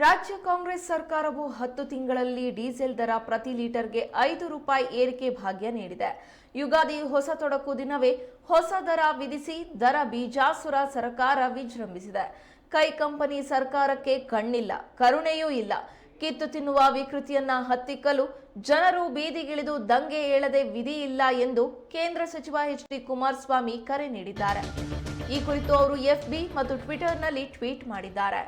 ರಾಜ್ಯ ಕಾಂಗ್ರೆಸ್ ಸರ್ಕಾರವು 10 ತಿಂಗಳಲ್ಲಿ ಡೀಸೆಲ್ ದರ ಪ್ರತಿ ಲೀಟರ್ಗೆ 5 ರೂಪಾಯಿ ಏರಿಕೆ ಭಾಗ್ಯ ನೀಡಿದೆ. ಯುಗಾದಿ ಹೊಸ ತೊಡಕು ದಿನವೇ ಹೊಸ ದರ ವಿಧಿಸಿ ದರ ಬೀಜಾಸುರ ಸರ್ಕಾರ ವಿಜೃಂಭಿಸಿದೆ. ಕೈ ಕಂಪನಿ ಸರ್ಕಾರಕ್ಕೆ ಕಣ್ಣಿಲ್ಲ, ಕರುಣೆಯೂ ಇಲ್ಲ. ಕಿತ್ತು ತಿನ್ನುವ ವಿಕೃತಿಯನ್ನ ಹತ್ತಿಕ್ಕಲು ಜನರು ಬೀದಿಗಿಳಿದು ದಂಗೆ ಏಳದೆ ವಿಧಿ ಇಲ್ಲ ಎಂದು ಕೇಂದ್ರ ಸಚಿವ ಎಚ್.ಡಿ. ಕುಮಾರಸ್ವಾಮಿ ಕರೆ ನೀಡಿದ್ದಾರೆ. ಈ ಕುರಿತು ಅವರು ಎಫ್ಬಿ ಮತ್ತು ಟ್ವಿಟರ್ನಲ್ಲಿ ಟ್ವೀಟ್ ಮಾಡಿದ್ದಾರೆ.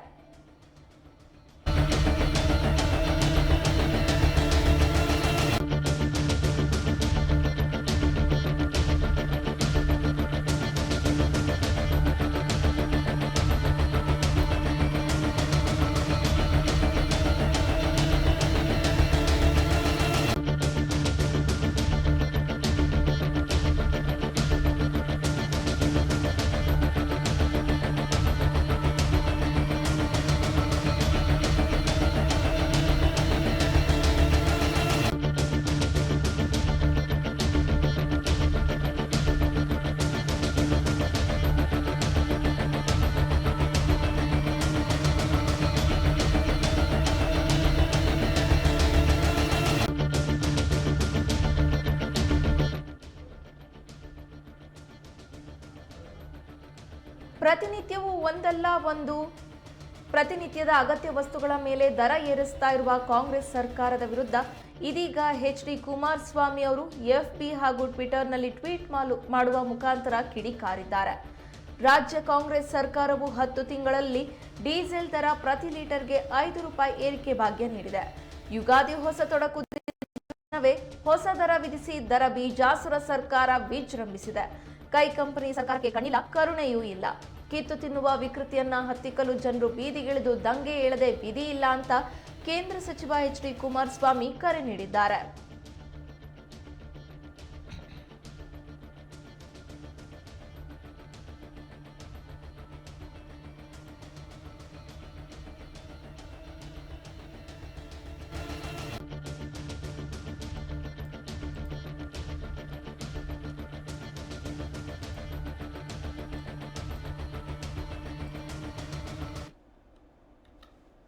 ಪ್ರತಿನಿತ್ಯವೂ ಒಂದಲ್ಲ ಒಂದು ಪ್ರತಿನಿತ್ಯದ ಅಗತ್ಯ ವಸ್ತುಗಳ ಮೇಲೆ ದರ ಏರಿಸ್ತಾ ಇರುವ ಕಾಂಗ್ರೆಸ್ ಸರ್ಕಾರದ ವಿರುದ್ಧ ಇದೀಗ ಎಚ್.ಡಿ. ಕುಮಾರಸ್ವಾಮಿ ಅವರು ಎಫ್ಬಿ ಹಾಗೂ ಟ್ವಿಟರ್ನಲ್ಲಿ ಟ್ವೀಟ್ ಮಾಡುವ ಮುಖಾಂತರ ಕಿಡಿಕಾರಿದ್ದಾರೆ. ರಾಜ್ಯ ಕಾಂಗ್ರೆಸ್ ಸರ್ಕಾರವು 10 ತಿಂಗಳಲ್ಲಿ ಡೀಸೆಲ್ ದರ ಪ್ರತಿ ಲೀಟರ್ಗೆ 5 ರೂಪಾಯಿ ಏರಿಕೆ ಭಾಗ್ಯ ನೀಡಿದೆ. ಯುಗಾದಿ ಹೊಸ ತೊಡಕು ದಿನವೇ ಹೊಸ ದರ ವಿಧಿಸಿ ದರ ಬೀಜಾಸುರ ಸರ್ಕಾರ ವಿಜೃಂಭಿಸಿದೆ. ಕೈ ಕಂಪನಿ ಸರ್ಕಾರಕ್ಕೆ ಕಣ್ಣಿಲ್ಲ, ಕರುಣೆಯೂ ಇಲ್ಲ. ಕಿತ್ತು ತಿನ್ನುವ ವಿಕೃತಿಯನ್ನ ಹತ್ತಿಕ್ಕಲು ಜನರು ಬೀದಿಗಿಳಿದು ದಂಗೆ ಏಳದೆ ವಿಧಿ ಇಲ್ಲ ಅಂತ ಕೇಂದ್ರ ಸಚಿವ ಎಚ್.ಡಿ. ಕುಮಾರಸ್ವಾಮಿ ಕರೆ ನೀಡಿದ್ದಾರೆ.